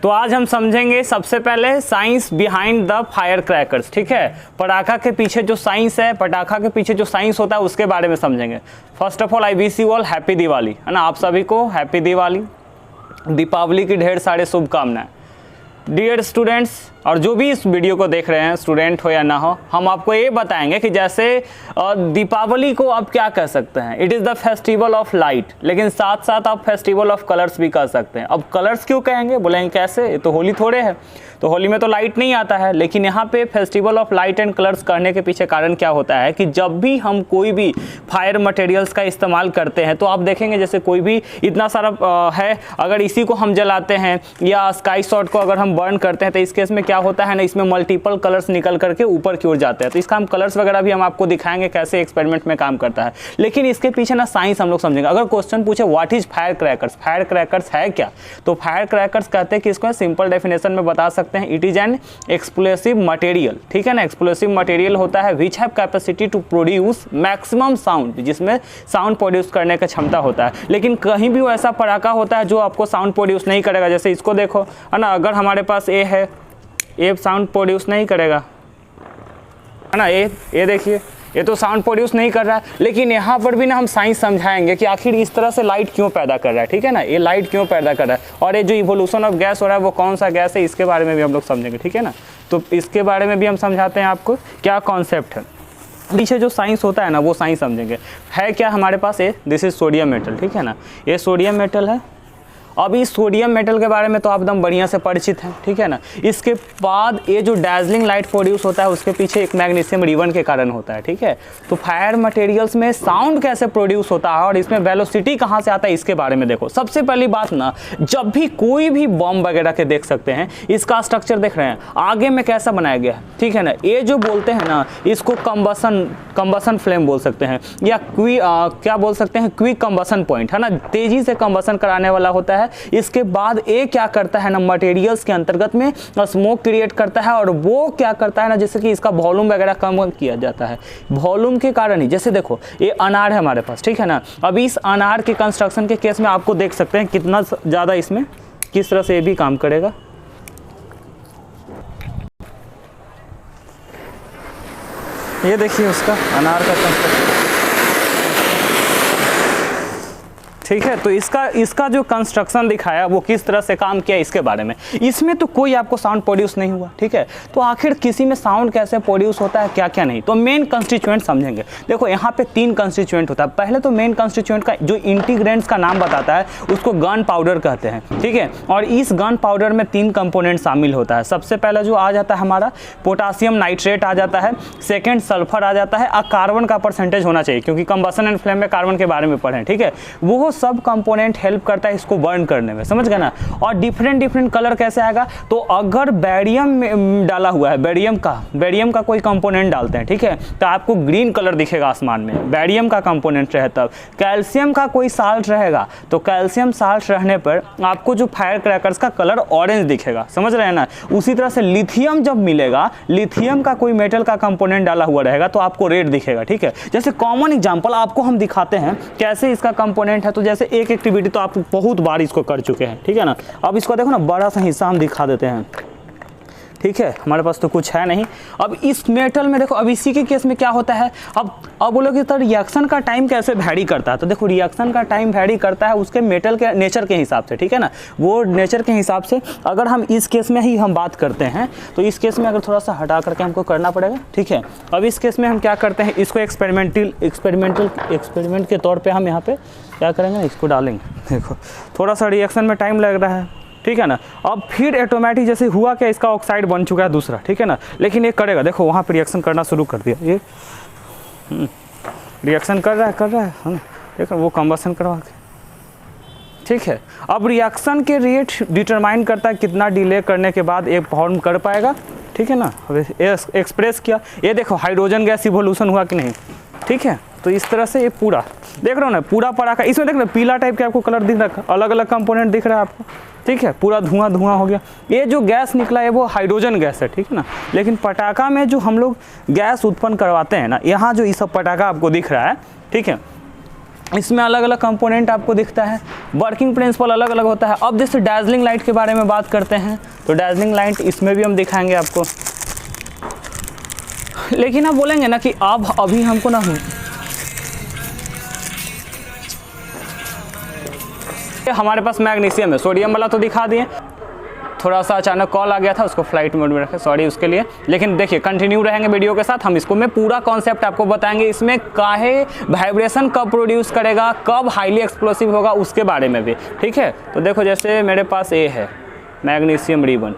तो आज हम समझेंगे सबसे पहले science behind the fire crackers. ठीक है, पटाखा के पीछे जो साइंस है, पटाखा के पीछे जो साइंस होता है उसके बारे में समझेंगे। First of all I wish you all happy Diwali, है ना। आप सभी को हैप्पी दिवाली, दीपावली की ढेर सारे शुभकामनाएं। डियर स्टूडेंट्स, और जो भी इस वीडियो को देख रहे हैं, स्टूडेंट हो या ना हो, हम आपको ये बताएंगे कि जैसे दीपावली को आप क्या कह सकते हैं, it is the festival of light, लेकिन साथ साथ आप फेस्टिवल ऑफ कलर्स भी कह सकते हैं। अब कलर्स क्यों कहेंगे, बोलेंगे कैसे, ये तो होली थोड़े है, तो होली में तो लाइट नहीं आता है। लेकिन यहाँ पे festival of light and colours करने के पीछे कारण क्या होता है कि जब भी हम कोई भी फायर मटेरियल्स का इस्तेमाल करते हैं तो आप देखेंगे जैसे कोई भी इतना सारा है, अगर इसी को हम जलाते हैं या स्काई शॉट को अगर हम बर्न करते हैं तो इस केस में क्या होता है ना, इसमें मल्टीपल कलर्स निकल करके ऊपर की ओर जाते हैं। तो इसका हम कलर्स वगैरह भी हम आपको दिखाएंगे कैसे एक्सपेरिमेंट में काम करता है। लेकिन इसके पीछे ना साइंस हम लोग समझेंगे। अगर क्वेश्चन पूछे what is fire crackers, fire crackers है क्या, तो फायर क्रैकर्स कहते हैं कि इसको सिंपल डेफिनेशन में बता सकते हैं, it is an explosive material. ठीक है ना, एक्सप्लोसिव मटेरियल होता है which have capacity to produce maximum sound, जिसमें साउंड प्रोड्यूस करने का क्षमता होता है। लेकिन कहीं भी वैसा पटाखा होता है जो आपको साउंड प्रोड्यूस नहीं करेगा। जैसे इसको देखो, है ना, अगर हमारे पास ए है, ये साउंड प्रोड्यूस नहीं करेगा, है ना। ये देखिए, ये तो साउंड प्रोड्यूस नहीं कर रहा है। लेकिन यहाँ पर भी ना हम साइंस समझाएंगे कि आखिर इस तरह से लाइट क्यों पैदा कर रहा है। ठीक है ना, ये लाइट क्यों पैदा कर रहा है, और ये जो इवोल्यूशन ऑफ गैस हो रहा है वो कौन सा गैस है, इसके बारे में भी हम लोग समझेंगे। ठीक है ना, तो इसके बारे में भी हम समझाते हैं आपको क्या कॉन्सेप्ट है, पीछे जो साइंस होता है ना वो साइंस समझेंगे। है क्या हमारे पास, ये दिस इज सोडियम मेटल। ठीक है ना, ये सोडियम मेटल है। अब इस सोडियम मेटल के बारे में तो आप एकदम बढ़िया से परिचित हैं। ठीक है ना, इसके बाद ये जो डैजलिंग लाइट प्रोड्यूस होता है उसके पीछे एक मैग्नीशियम रिबन के कारण होता है। ठीक है, तो फायर मटेरियल्स में साउंड कैसे प्रोड्यूस होता है और इसमें वेलोसिटी कहाँ से आता है, इसके बारे में देखो। सबसे पहली बात ना, जब भी कोई भी बम वगैरह के देख सकते हैं, इसका स्ट्रक्चर देख रहे हैं आगे में कैसा बनाया गया है। ठीक है ना, ये जो बोलते हैं ना, इसको कंबसन फ्लेम बोल सकते हैं, या क्या बोल सकते हैं, क्विक कंबसन पॉइंट, है ना, तेजी से कंबसन कराने वाला होता है। इसके बाद ये क्या करता है ना, मटेरियल्स के अंतर्गत में स्मोक क्रिएट करता है, और वो क्या करता है ना, जैसे कि इसका वॉल्यूम वगैरह कम किया जाता है। वॉल्यूम के कारण ही, जैसे देखो ये अनार है हमारे पास। ठीक है ना, अब इस अनार के कंस्ट्रक्शन के केस में आपको देख सकते हैं कितना ज़्यादा इसमें किस तरह से ये भी काम करेगा। ये देखिए उसका अनार का कंस्ट्रक्शन। ठीक है, तो इसका जो कंस्ट्रक्शन दिखाया वो किस तरह से काम किया इसके बारे में। इसमें तो कोई आपको साउंड प्रोड्यूस नहीं हुआ। ठीक है, तो आखिर किसी में साउंड कैसे प्रोड्यूस होता है, क्या क्या नहीं, तो मेन कंस्टिट्यूएंट समझेंगे। देखो यहाँ पे 3 कंस्टिट्यूएंट होता है। पहले तो मेन कंस्टिट्यूएंट का जो इंटीग्रेंट्स का नाम बताता है उसको गन पाउडर कहते हैं। ठीक है, और इस गन पाउडर में 3 कंपोनेंट शामिल होता है। सबसे पहला जो आ जाता है हमारा पोटासियम नाइट्रेट आ जाता है, सेकेंड सल्फर आ जाता है, और कार्बन का परसेंटेज होना चाहिए, क्योंकि कंबसन एंड फ्लेम में कार्बन के बारे में पढ़ें। ठीक है, वो सब कंपोनेंट हेल्प करता है इसको बर्न करने में, समझ गए ना। और डिफरेंट कलर कैसे आएगा, तो अगर बेरियम डाला हुआ है, बेरियम का कोई कंपोनेंट डालते हैं, ठीक है, तो आपको ग्रीन कलर दिखेगा आसमान में, बेरियम का कंपोनेंट रहे तब। कैल्शियम का कोई साल्ट रहेगा तो कैल्शियम साल्ट रहने पर आपको जो फायर क्रैकर्स का कलर ऑरेंज दिखेगा, समझ रहे हैं ना। उसी तरह से लिथियम जब मिलेगा, लिथियम का कोई मेटल का कंपोनेंट डाला हुआ रहेगा तो आपको रेड दिखेगा। ठीक है, जैसे कॉमन एग्जांपल आपको हम दिखाते हैं कैसे इसका कंपोनेंट है। तो जैसे एक एक्टिविटी तो आप बहुत बार इसको कर चुके हैं। ठीक है ना, अब इसको देखो ना, बड़ा सा हिस्सा हम दिखा देते हैं। ठीक है, हमारे पास तो कुछ है नहीं। अब इस मेटल में देखो, अब इसी के केस में क्या होता है, अब बोलोगे तो रिएक्शन का टाइम कैसे वैरी करता है, तो देखो रिएक्शन का टाइम वैरी करता है उसके मेटल के नेचर के हिसाब से। ठीक है ना, वो नेचर के हिसाब से अगर हम इस केस में ही हम बात करते हैं तो इस केस में अगर थोड़ा सा हटा करके हमको करना पड़ेगा। ठीक है, अब इस केस में हम क्या करते हैं, इसको एक्सपेरिमेंट के तौर पर हम यहाँ पे क्या करेंगे, इसको डालेंगे। देखो थोड़ा सा रिएक्शन में टाइम लग रहा है। ठीक है ना, अब फिर ऑटोमेटिक जैसे हुआ क्या, इसका ऑक्साइड बन चुका है दूसरा। ठीक है ना, लेकिन ये करेगा, देखो वहाँ पे रिएक्शन करना शुरू कर दिया, ये रिएक्शन कर रहा है ना, देखो वो कंबसन करवा के। ठीक है, अब रिएक्शन के रेट डिटरमाइन करता है कितना डिले करने के बाद ये फॉर्म कर पाएगा। ठीक है ना, अब एक्सप्रेस किया, ये देखो हाइड्रोजन गैस इवोल्यूशन हुआ कि नहीं। ठीक है, तो इस तरह से ये पूरा देख रहे हो ना, पूरा पटाखा, इसमें देख रहे हो पीला टाइप के आपको कलर दिख रहा है, अलग अलग कंपोनेंट दिख रहा है आपको। ठीक है, पूरा धुआं हो गया। ये जो गैस निकला है वो हाइड्रोजन गैस है। ठीक है ना, लेकिन पटाखा में जो हम लोग गैस उत्पन्न करवाते हैं ना, यहाँ जो ये सब पटाखा आपको दिख रहा है, ठीक है, इसमें अलग अलग कंपोनेंट आपको दिखता है, वर्किंग प्रिंसिपल अलग अलग होता है। अब जैसे डैजलिंग लाइट के बारे में बात करते हैं तो डैजलिंग लाइट इसमें भी हम दिखाएंगे आपको, लेकिन आप बोलेंगे ना कि अब अभी हमको ना हमारे पास मैग्नीशियम है, सोडियम वाला तो दिखा दिए, थोड़ा सा अचानक कॉल आ गया था उसको फ्लाइट मोड में रखे, सॉरी उसके लिए। लेकिन देखिए कंटिन्यू रहेंगे वीडियो के साथ, हम इसको में पूरा कॉन्सेप्ट आपको बताएंगे, इसमें काहे वाइब्रेशन कब प्रोड्यूस करेगा, कब हाईली एक्सप्लोसिव होगा उसके बारे में भी, ठीक है। तो देखो जैसे मेरे पास ये है मैग्नीशियम रिबन,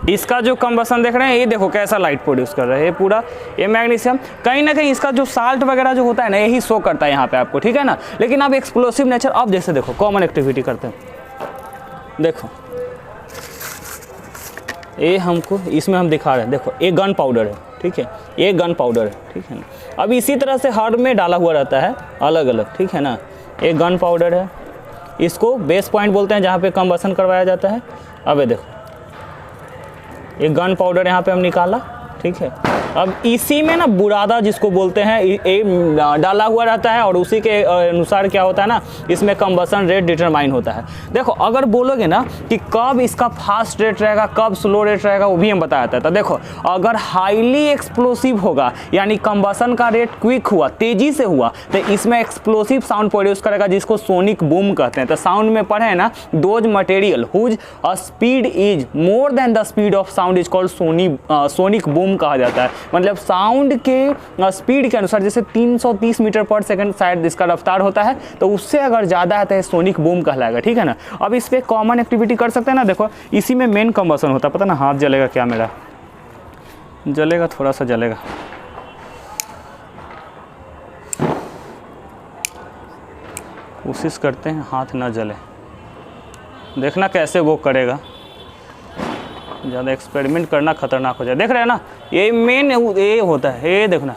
इसका जो कंबसन देख रहे हैं, ये देखो कैसा लाइट प्रोड्यूस कर रहा है, ये पूरा ये मैग्नीशियम। कहीं ना कहीं इसका जो साल्ट वगैरह जो होता है ना, यही शो करता है यहाँ पे आपको, ठीक है ना। लेकिन अब एक्सप्लोसिव नेचर, अब जैसे देखो कॉमन एक्टिविटी करते हैं, देखो ये हमको इसमें हम दिखा रहे हैं, देखो ये गन पाउडर है, ठीक है, ये गन पाउडर है, ठीक है ना। अब इसी तरह से हर में डाला हुआ रहता है अलग अलग, ठीक है ना। ये गन पाउडर है, इसको बेस पॉइंट बोलते हैं जहाँ पे कंबसन करवाया जाता है। अब ये देखो ये गन पाउडर यहाँ पे हम निकाला, ठीक है। अब इसी में ना बुरादा जिसको बोलते हैं ये डाला हुआ रहता है, और उसी के अनुसार क्या होता है ना, इसमें कंबसन रेट डिटरमाइन होता है। देखो अगर बोलोगे ना कि कब इसका फास्ट रेट रहेगा कब स्लो रेट रहेगा, वो भी हम बताया था। तो देखो अगर हाईली एक्सप्लोसिव होगा यानी कंबसन का रेट क्विक हुआ, तेजी से हुआ, तो इसमें एक्सप्लोसिव साउंड प्रोड्यूस करेगा जिसको सोनिक बूम कहते हैं। तो साउंड में पढ़े ना, those material whose speed is more than the speed of sound is called sonic boom कहा जाता है। मतलब साउंड के स्पीड के अनुसार, जैसे 330 मीटर पर सेकंड शायद इसका रफ्तार होता है, तो उससे अगर ज़्यादा है तो ये सोनिक बूम कहलाएगा, ठीक है ना। अब इस पर कॉमन एक्टिविटी कर सकते हैं ना, देखो इसी में मेन कंबसन होता है, पता ना हाथ जलेगा क्या, मेरा जलेगा, थोड़ा सा जलेगा, कोशिश करते हैं हाथ ना जले, देखना कैसे वो करेगा, ज़्यादा एक्सपेरिमेंट करना खतरनाक हो जाए। देख रहे हैं ना, ये मेन ये होता है, ये देखना,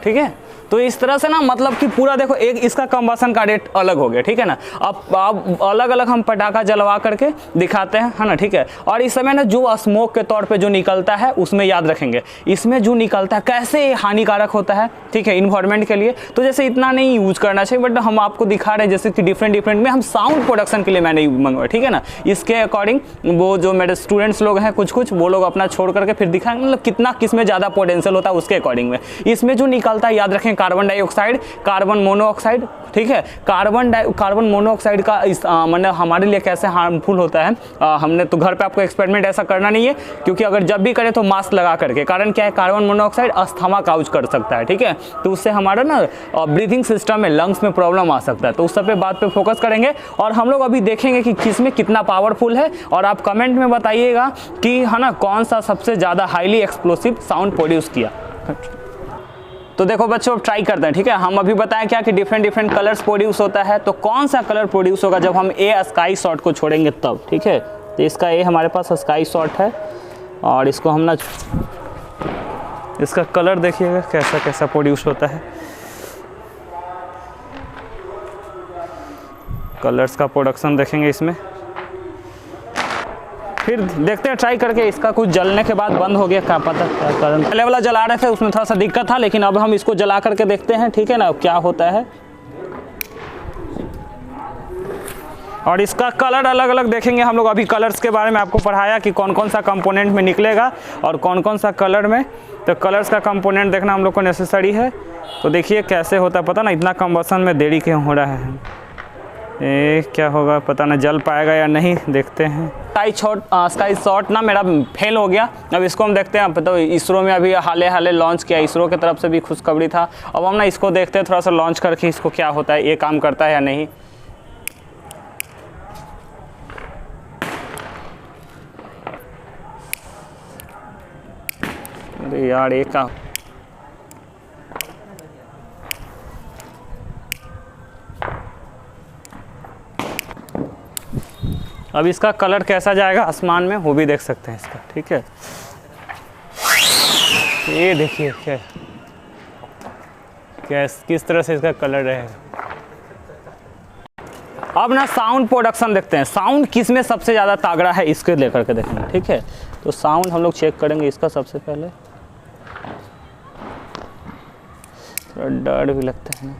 ठीक है। तो इस तरह से ना मतलब कि पूरा देखो एक इसका कंबसन का रेट अलग हो गया, ठीक है ना। अब अलग अलग हम पटाखा जलवा करके दिखाते हैं, है ना, ठीक है। और इस समय ना जो स्मोक के तौर पे जो निकलता है उसमें याद रखेंगे, इसमें जो निकलता है कैसे हानिकारक होता है, ठीक है, इन्वायरमेंट के लिए। तो जैसे इतना नहीं यूज करना चाहिए, बट हम आपको दिखा रहे हैं जैसे कि डिफरेंट में हम साउंड प्रोडक्शन के लिए मैंने मंगवाया, ठीक है ना। इसके अकॉर्डिंग वो जो मेरे स्टूडेंट्स लोग हैं कुछ वो लोग अपना छोड़ करके फिर दिखाएंगे, मतलब कितना किसमें ज़्यादा पोटेंशियल होता है उसके अकॉर्डिंग में। इसमें जो निकलता है याद रखें, कार्बन डाइऑक्साइड, कार्बन मोनोऑक्साइड, ठीक है। कार्बन मोनोऑक्साइड का मतलब हमारे लिए कैसे हार्मफुल होता है, हमने तो घर पे आपको एक्सपेरिमेंट ऐसा करना नहीं है, क्योंकि अगर जब भी करें तो मास्क लगा करके। कारण क्या है, कार्बन मोनोऑक्साइड अस्थमा काउज कर सकता है, ठीक है। तो उससे हमारा ना ब्रीथिंग सिस्टम में, लंग्स में प्रॉब्लम आ सकता है। तो उस सब पे बात पे फोकस करेंगे, और हम लोग अभी देखेंगे कि किसमें कितना पावरफुल है। और आप कमेंट में बताइएगा कि है ना कौन सा सबसे ज़्यादा हाईली एक्सप्लोसिव साउंड प्रोड्यूस किया। तो देखो बच्चों अब ट्राई करते हैं, ठीक है। हम अभी बताएं क्या कि डिफरेंट कलर्स प्रोड्यूस होता है, तो कौन सा कलर प्रोड्यूस होगा जब हम ए स्काई शॉट को छोड़ेंगे तब, ठीक है। तो इसका ए हमारे पास स्काई शॉट है, और इसको हम ना इसका कलर देखिएगा कैसा कैसा प्रोड्यूस होता है। कलर्स का प्रोडक्शन देखेंगे इसमें, फिर देखते हैं ट्राई करके। इसका कुछ जलने के बाद बंद हो गया, क्या पता क्या कारण। पहले वाला जला रहे थे उसमें थोड़ा सा दिक्कत था, लेकिन अब हम इसको जला करके देखते हैं, ठीक है ना, क्या होता है। और इसका कलर अलग अलग देखेंगे हम लोग। अभी कलर्स के बारे में आपको पढ़ाया कि कौन कौन सा कंपोनेंट में निकलेगा और कौन कौन सा कलर में। तो कलर्स का कंपोनेंट देखना हम लोग को नेसेसरी है। तो देखिए कैसे होता है, पता ना इतना कंबसन में देरी क्यों हो रहा है, ये क्या होगा पता ना, जल पाएगा या नहीं, देखते हैं। स्काई शॉट ना मेरा फेल हो गया। अब इसको हम देखते हैं। तो इसरो में अभी हाले लॉन्च किया, इसरो की तरफ से भी खुशखबरी था। अब हम ना इसको देखते हैं थोड़ा सा लॉन्च करके, इसको क्या होता है, ये काम करता है या नहीं। अरे यार ये का अब इसका कलर कैसा जाएगा आसमान में वो भी देख सकते हैं इसका, ठीक है। ये देखिए किस तरह से इसका कलर रहेगा। अब ना साउंड प्रोडक्शन देखते हैं, साउंड किस में सबसे ज़्यादा तागड़ा है इसके लेकर के देखेंगे, ठीक है। तो साउंड हम लोग चेक करेंगे इसका सबसे पहले। थोड़ा डर भी लगता है ना।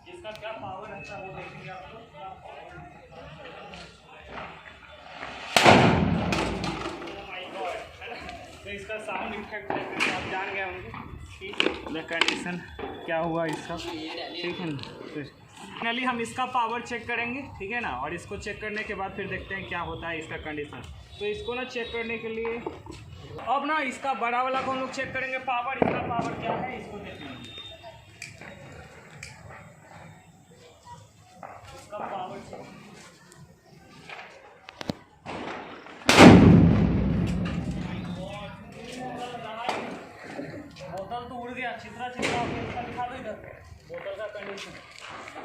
इसका क्या पावर रहता है वो देखेंगे आप लोग। तो इसका साउंड इफेक्ट आप जान गए होंगे कंडीशन क्या हुआ इसका, ठीक है ना। तो फाइनली हम इसका पावर चेक करेंगे, ठीक है ना, और इसको चेक करने के बाद फिर देखते हैं क्या होता है इसका कंडीशन। तो इसको ना चेक करने के लिए अब ना इसका बड़ा वाला को हम लोग चेक करेंगे पावर। इसका पावर क्या है इसको देखेंगे, इसका पावर चेक। बोतल तो उड़ गया, छितरा छितरा हो गया। इसका दिखा दो इधर बोतल का कंडीशन,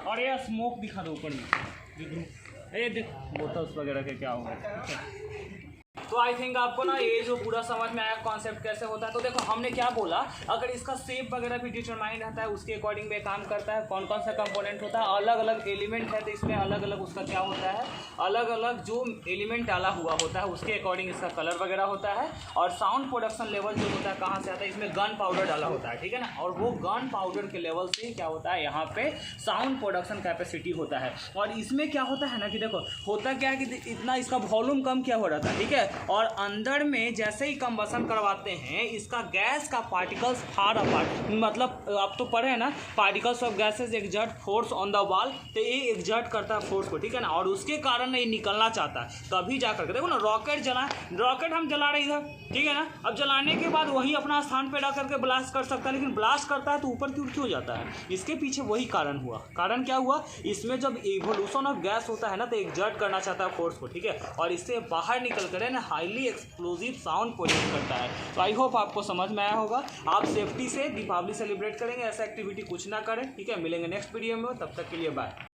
और ये स्मोक दिखा दो ऊपर में, ये देख बोतल्स वगैरह के क्या हुआ, ठीक है। तो आई थिंक आपको ना ये जो पूरा समझ में आया कॉन्सेप्ट कैसे होता है। तो देखो हमने क्या बोला, अगर इसका शेप वगैरह भी डिटरमाइन रहता है उसके अकॉर्डिंग में काम करता है। कौन कौन सा कंपोनेंट होता है, अलग अलग एलिमेंट है तो इसमें अलग अलग उसका क्या होता है, अलग अलग जो एलिमेंट डाला हुआ होता है उसके अकॉर्डिंग इसका कलर वगैरह होता है। और साउंड प्रोडक्शन लेवल जो होता है कहाँ से आता है, इसमें गन पाउडर डाला होता है, ठीक है ना। और वो गन पाउडर के लेवल से क्या होता है, यहाँ पे साउंड प्रोडक्शन कैपेसिटी होता है। और इसमें क्या होता है ना कि देखो होता क्या है कि इतना इसका वॉल्यूम कम क्या हो रहा था, ठीक है। और अंदर में जैसे ही कंबसन करवाते हैं इसका गैस का पार्टिकल्स फार अपार्ट, मतलब आप तो पढ़े हैं ना, particles of gases exert force on the wall, तो ये एक्सर्ट करता है फोर्स को, ठीक है ना। और उसके कारण ये निकलना चाहता है, तभी जा करके देखो ना रॉकेट रॉकेट हम जला रहे इधर, ठीक है ना। अब जलाने के बाद वही अपना स्थान पे रख करके ब्लास्ट कर सकता है, लेकिन ब्लास्ट करता है तो ऊपर क्यों जाता है, इसके पीछे वही कारण हुआ। कारण क्या हुआ, इसमें जब इवोल्यूशन ऑफ गैस होता है ना तो एक्सर्ट करना चाहता है फोर्स को, ठीक है। और इससे बाहर निकल कर ना हाईली एक्सप्लोजिव साउंड प्रोड्यूस करता है। तो आई होप आपको समझ में आया होगा। आप सेफ्टी से दीपावली सेलिब्रेट करेंगे, ऐसा एक्टिविटी कुछ ना करें, ठीक है। मिलेंगे नेक्स्ट वीडियो में, तब तक के लिए बाय।